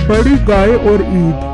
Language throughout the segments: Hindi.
बड़ी गाय और ईद।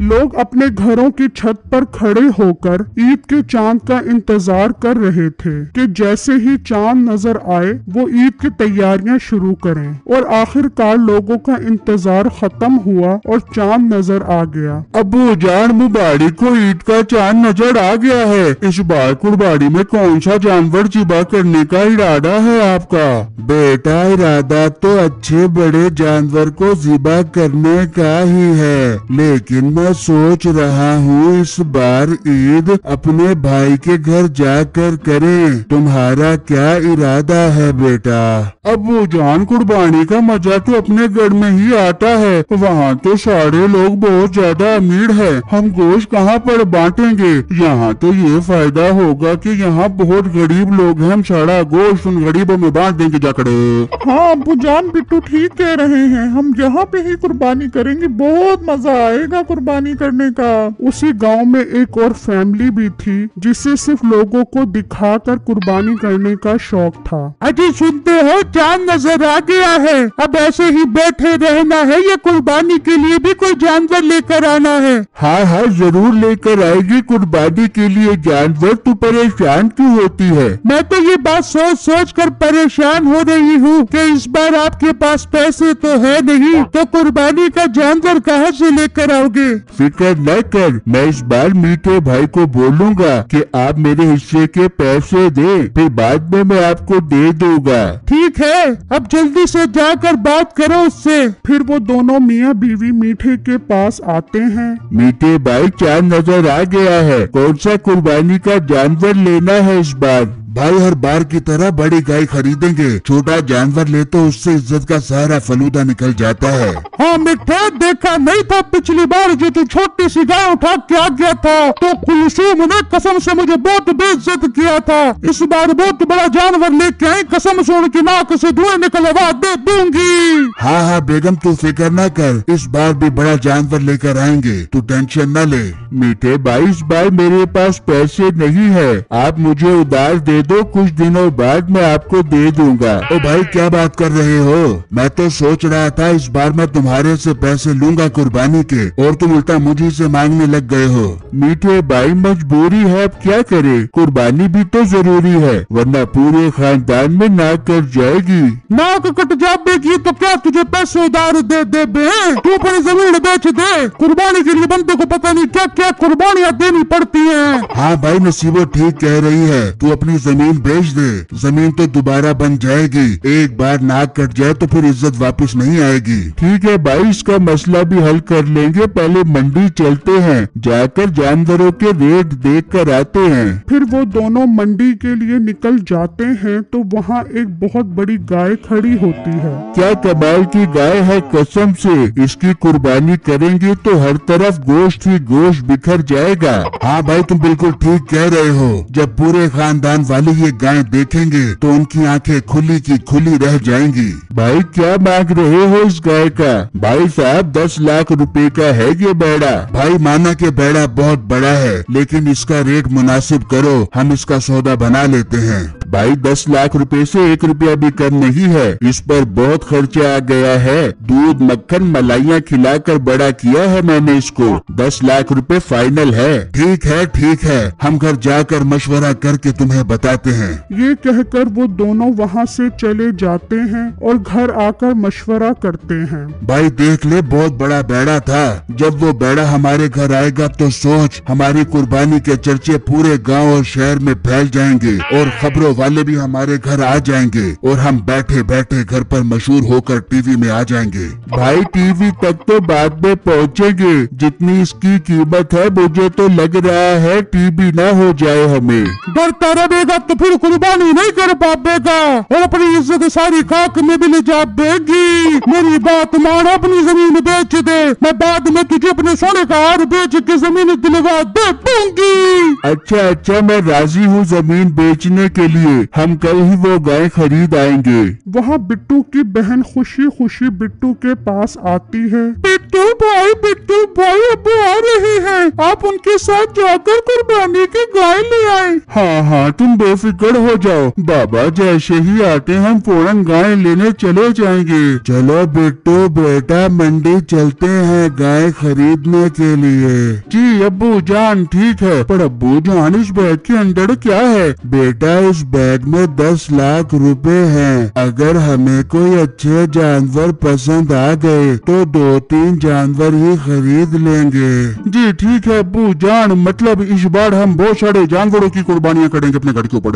लोग अपने घरों की छत पर खड़े होकर ईद के चांद का इंतजार कर रहे थे कि जैसे ही चांद नजर आए वो ईद की तैयारियां शुरू करें। और आखिरकार लोगों का इंतजार खत्म हुआ और चांद नजर आ गया। अबू जान, मुबारक को ईद का चांद नजर आ गया है। इस बार कुर्बानी में कौन सा जानवर ज़िबा करने का इरादा है आपका? बेटा, इरादा तो अच्छे बड़े जानवर को ज़िबा करने का ही है, लेकिन मैं सोच रहा हूँ इस बार ईद अपने भाई के घर जाकर करें। तुम्हारा क्या इरादा है बेटा? अबू जान, कुर्बानी का मजा तो अपने घर में ही आता है। वहाँ तो सारे लोग बहुत ज्यादा अमीर है, हम गोश्त कहाँ पर बांटेंगे? यहाँ तो ये फायदा होगा कि यहाँ बहुत गरीब लोग हैं, हम सारा गोश्त उन गरीबों में बांट देंगे जाकर। हाँ अबू जान, बिट्टू ठीक कह रहे हैं, हम यहाँ पे ही कुर्बानी करेंगे, बहुत मजा आएगा कुर्बानी करने का। उसी गांव में एक और फैमिली भी थी जिसे सिर्फ लोगों को दिखाकर कुर्बानी करने का शौक था। अजी सुनते हो, चांद नजर आ गया है, अब ऐसे ही बैठे रहना है या कुर्बानी के लिए भी कोई जानवर लेकर आना है? हाँ हाँ, जरूर लेकर आएगी कुर्बानी के लिए जानवर। तू परेशान क्यों होती है? मैं तो ये बात सोच सोच कर परेशान हो रही हूँ कि इस बार आपके पास पैसे तो है नहीं, तो कुर्बानी का जानवर कहाँ से लेकर आओगे? फिक्र न कर, मैं इस बार मीठे भाई को बोलूँगा कि आप मेरे हिस्से के पैसे दे, फिर बाद में मैं आपको दे दूंगा। ठीक है, अब जल्दी से जाकर बात करो उससे। फिर वो दोनों मियाँ बीवी मीठे के पास आते हैं। मीठे भाई, चांद नजर आ गया है, कौन सा कुर्बानी का जानवर लेना है इस बार? भाई, हर बार की तरह बड़ी गाय खरीदेंगे, छोटा जानवर ले तो उससे इज्जत का सारा फलूदा निकल जाता है। हाँ मिठा, देखा नहीं था पिछली बार जो तू छोटी सी गाय उठा के आ गया था तो कुलसूम ने कसम से मुझे बहुत बेइज्जत किया था। इस बार बहुत बड़ा जानवर लेके आई, कसम से उनकी नाक से धुएं निकलवा दे दूंगी। हाँ हाँ बेगम, तू फिक्र न कर, इस बार भी बड़ा जानवर लेकर आएंगे, तू टेंशन न ले। मीठे भाई, इस बार मेरे पास पैसे नहीं है, आप मुझे उधार दे दो, कुछ दिनों बाद मैं आपको दे दूंगा। ओ भाई, क्या बात कर रहे हो? मैं तो सोच रहा था इस बार मैं तुम्हारे से पैसे लूंगा कुर्बानी के, और तुम उल्टा मुझे से मांगने लग गए हो। मीठे भाई, मजबूरी है, अब क्या करे, कुर्बानी भी तो जरूरी है, वरना पूरे खानदान में नाक कट जाएगी। नाक कट जाएगी तो क्या तुझे पैसे उधार दे दे बे? तू अपनी जमीन बेच दे, कुर्बानी के लिए बंदे को पता नहीं क्या क्या कुर्बानियाँ देनी पड़ती है। हाँ भाई, नसीबो ठीक कह रही है, तू अपनी जमीन बेच दे, जमीन तो दोबारा बन जाएगी। एक बार नाक कट जाए तो फिर इज्जत वापस नहीं आएगी। ठीक है भाई, इसका मसला भी हल कर लेंगे, पहले मंडी चलते हैं, जाकर जानवरों के रेट देख कर आते हैं। फिर वो दोनों मंडी के लिए निकल जाते हैं तो वहाँ एक बहुत बड़ी गाय खड़ी होती है। क्या कमाल की गाय है, कसम से इसकी कुर्बानी करेंगे तो हर तरफ गोश्त ही गोश्त बिखर जाएगा। हाँ भाई, तुम बिल्कुल ठीक कह रहे हो, जब पूरे खानदान वाले ये गाय देखेंगे तो उनकी आंखें खुली की खुली रह जाएंगी। भाई, क्या मांग रहे हो इस गाय का? भाई साहब, 10 लाख रुपए का है ये बेड़ा। भाई, माना के बेड़ा बहुत बड़ा है, लेकिन इसका रेट मुनासिब करो, हम इसका सौदा बना लेते हैं। भाई, 10 लाख रुपए से 1 रुपया भी कम नहीं है, इस पर बहुत खर्चा आ गया है, दूध मक्खन मलाइयाँ खिलाकर बड़ा किया है मैंने इसको, 10 लाख रुपए फाइनल है। ठीक है, हम घर जाकर मशवरा करके तुम्हें बताते हैं। ये कहकर वो दोनों वहाँ से चले जाते हैं और घर आकर मशवरा करते हैं। भाई देख ले, बहुत बड़ा बेड़ा था, जब वो बेड़ा हमारे घर आएगा तो सोच, हमारी कुर्बानी के चर्चे पूरे गांव और शहर में फैल जाएंगे और खबरों वाले भी हमारे घर आ जाएंगे और हम बैठे बैठे घर पर मशहूर होकर टीवी में आ जाएंगे। भाई, टीवी तक तो बाद में पहुँचेंगे, जितनी इसकी कीमत है मुझे तो लग रहा है टीवी न हो जाए हमें। डरता रहेगा तो फिर कुर्बानी नहीं कर पाएगा और अपनी इज्जत सारी खाक में भी ले जा देगी। मेरी बात मान, अपनी जमीन बेच दे, मैं बाद में तुझे अपने सोने का हार बेच के जमीन दिलवा दे दूंगी। अच्छा, मैं राजी हूँ जमीन बेचने के लिए, हम कल ही वो गाय खरीद आएंगे। वहाँ बिट्टू की बहन खुशी खुशी बिट्टू के पास आती है। बिट्टू बिट्टू भाई अबू आ रहे हैं, आप उनके साथ जाकर कुर्बानी की गाय ले आए। हाँ हाँ तुम बेफिक्र हो जाओ, बाबा जैसे ही आते हम फौरन गाय लेने चले जाएंगे। चलो बिट्टू बेटा मंडी चलते हैं गाय खरीदने के लिए। जी अब्बू जान ठीक है, पर अब्बू जान इस बैग के अंदर क्या है? बेटा इस बैग में 10 लाख रुपए हैं। अगर हमें कोई अच्छे जानवर पसंद आ गए तो 2-3 जानवर ही खरीद लेंगे। जी ठीक है अब्बू जान, मतलब इस बार हम बहुत सारे जानवरों की कुर्बानियाँ करेंगे अपने घर के ऊपर।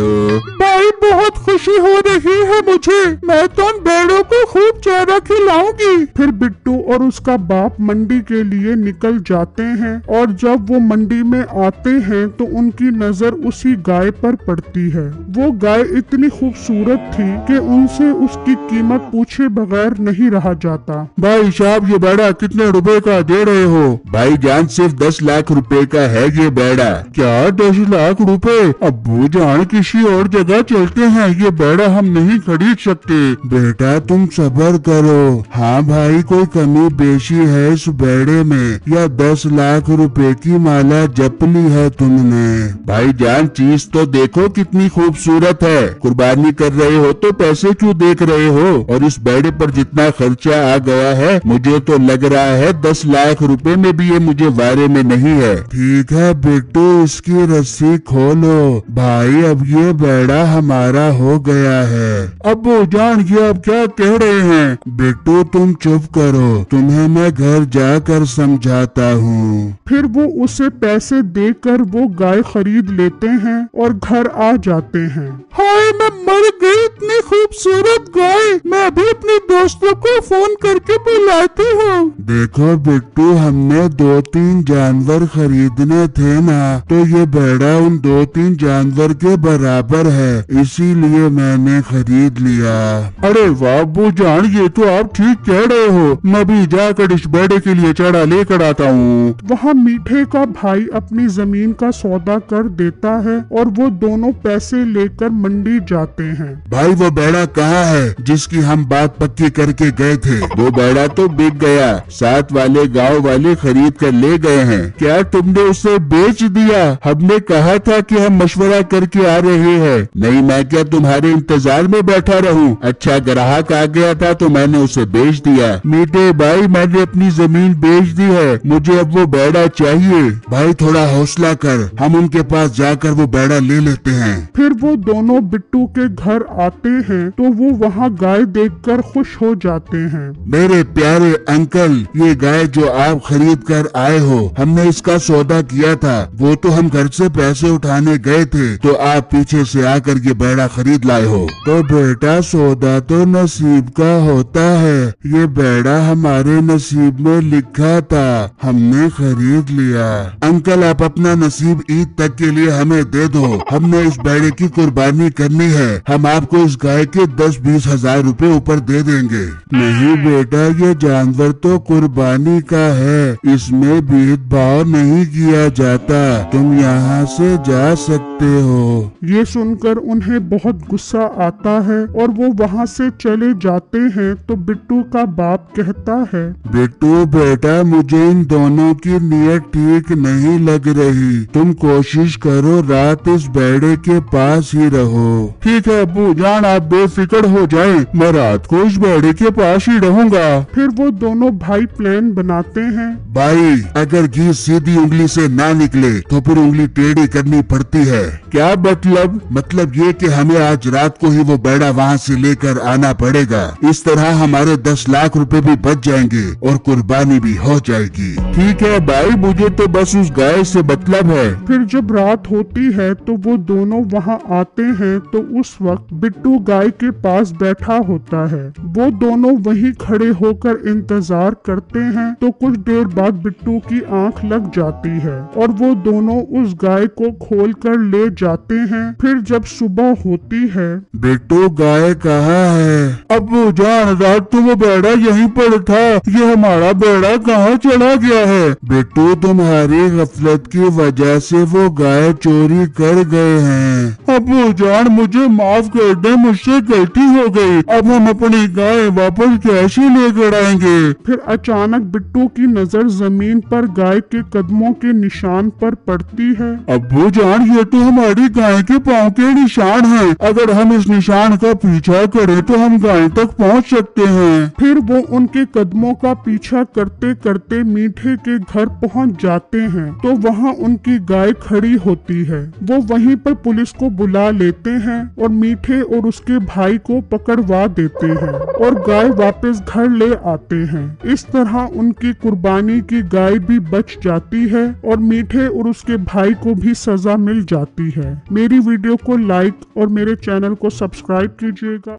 भाई बहुत खुशी हो रही है मुझे, मैं तो उन भेड़ों को खूब चारा खिलाऊंगी। फिर बिट्टू और उसका बाप मंडी के लिए निकल जाते हैं और जब वो मंडी में आते हैं तो उनकी नजर उसी गाय पर पड़ती है। वो गाय इतनी खूबसूरत थी कि उनसे उसकी कीमत पूछे बगैर नहीं रहा जाता। भाई साहब ये बैड़ा कितने रुपए का दे रहे हो? भाई जान सिर्फ 10 लाख रुपए का है ये बैड़ा। क्या 10 लाख रुपए? अब्बू जान किसी और जगह चलते हैं, ये बैड़ा हम नहीं खरीद सकते। बेटा तुम सब्र करो। हाँ भाई कोई कमी बेशी है इस बैड़े में, या 10 लाख रुपए की माला जप ली है तुमने? भाई जान चीज तो देखो कितनी खूबसूरत है, कुर्बानी कर रहे हो तो पैसे क्यों देख रहे हो? और इस बैड़े पर जितना खर्चा आ गया है मुझे तो लग रहा है 10 लाख रुपए में भी ये मुझे वारे में नहीं है। ठीक है बिट्टू इसकी रस्सी खोलो। भाई अब ये बैड़ा हमारा हो गया है। अब्बू जान ये आप क्या कह रहे हैं? बिट्टू तुम चुप करो, तुम्हें मैं घर जाकर समझाता हूँ। फिर वो उसे पैसे देकर वो गाय खरीद लेते हैं और घर आ जाते हैं। हाय मैं मर गई, इतनी खूबसूरत गाय। मैं अभी अपने दोस्तों को फोन करके बुलाती हूँ। देखो बिट्टू हमने 2-3 जानवर खरीदने थे ना, तो ये बैड़ा उन 2-3 जानवर के बराबर है, इसीलिए मैंने खरीद लिया। अरे वाह अब्बू जान ये तो आप ठीक कह रहे हो, मैं भी जाकर इस बैड़े के लिए चारा लेकर आता हूँ। वहाँ मीठे का भाई अपनी जमीन का सौदा कर देता है और वो दोनों पैसे लेकर मंडी जाते हैं। भाई वो बैड़ा कहाँ है जिसकी हम बात पक्की करके गए थे? वो बैड़ा तो बिक गया, साथ वाले गांव वाले खरीद कर ले गए हैं। क्या तुमने उसे बेच दिया? हमने कहा था कि हम मशवरा करके आ रहे हैं। नहीं मैं क्या तुम्हारे इंतजार में बैठा रहूं? अच्छा ग्राहक आ गया था तो मैंने उसे बेच दिया। मीठे भाई मैंने अपनी जमीन बेच दी है, मुझे अब वो बैड़ा चाहिए। भाई थोड़ा हौसला कर, हम उनके पास जाकर वो बैड़ा ले लेते हैं। फिर वो दोनों बिट्टू के घर आते हैं तो वो वहाँ गाय देखकर खुश हो जाते हैं। मेरे प्यारे अंकल ये गाय जो आप खरीद कर आए हो, हमने इसका सौदा किया था। वो तो हम घर से पैसे उठाने गए थे तो आप पीछे से आकर ये बैड़ा खरीद लाए हो। तो बेटा सौदा तो नसीब का होता है, ये बैड़ा हमारे नसीब में लिखा था, हमने खरीद लिया। अंकल आप अपना नसीब ईद तक के लिए हमें दे दो, हमने इस बैड़े की कुर्बानी करनी है। हम आपको इस गाय के 10-20 हजार रुपए ऊपर दे देंगे। नहीं बेटा ये जानवर तो कुर्बानी का है, इसमें भेदभाव नहीं किया जाता, तुम यहाँ से जा सकते हो। ये सुनकर उन्हें बहुत गुस्सा आता है और वो वहाँ से चले जाते हैं तो बिट्टू का बाप कहता है, बिट्टू बेटा मुझे इन दोनों की नीयत ठीक नहीं लग रही, तुम कोशिश करो रात इस बैड़े के पास ही रहो। ठीक है अब्बू जान आप बेफिक्र हो जाएं, मैं रात को इस बैड़े के पास ही रहूंगा। फिर वो दोनों भाई प्लान बनाते हैं। भाई अगर घी सीधी उंगली से ना निकले तो फिर उंगली टेढ़ी करनी पड़ती है। क्या मतलब? मतलब ये कि हमें आज रात को ही वो बैड़ा वहाँ से लेकर आना पड़ेगा, इस तरह हमारे 10 लाख रुपए भी बच जाएंगे और कुर्बानी भी हो जाएगी। ठीक है भाई मुझे तो बस उस गाय से मतलब है। फिर जब रात होती है तो वो दोनों वहाँ आते हैं तो उस वक्त बिट्टू गाय के पास बैठा होता है। वो दोनों वहीं खड़े होकर इंतजार करते हैं तो कुछ देर बाद बिट्टू की आंख लग जाती है और वो दोनों उस गाय को खोल कर ले जाते हैं। फिर जब सुबह होती है, बिट्टू गाय कहाँ है? अब्बू जान, रात तो वो बेड़ा यहीं पर था, ये हमारा बेड़ा कहाँ चला गया है? बेटू, तुम्हारी गफलत की वजह से वो गाय चोरी कर गए हैं। अब्बू जान, मुझे माफ कर दे, मुझसे गलती हो गई। अब हम अपनी गाय वापस कैसे लेकर आएंगे? फिर अचानक बिट्टू की नजर जमीन पर गाय के कदमों के निशान पर पड़ती है। अब्बू जान, ये तो हमारी गाय के पाँव के निशान हैं। अगर हम इस निशान का पीछा करें तो हम गाय तक पहुंच सकते हैं। फिर वो उनके कदमों का पीछा करते करते मीठे के घर पहुंच जाते हैं तो वहां उनकी गाय खड़ी होती है। वो वहीं पर पुलिस को बुला लेते हैं और मीठे और उसके भाई को पकड़वा देते हैं और गाय वापस घर ले आते हैं। इस तरह उनकी कुर्बानी की गाय भी बच जाती है और मीठे और उसके भाई को भी सजा मिल जाती है। मेरी वीडियो को लाइक और मेरे चैनल को सब्सक्राइब कीजिएगा।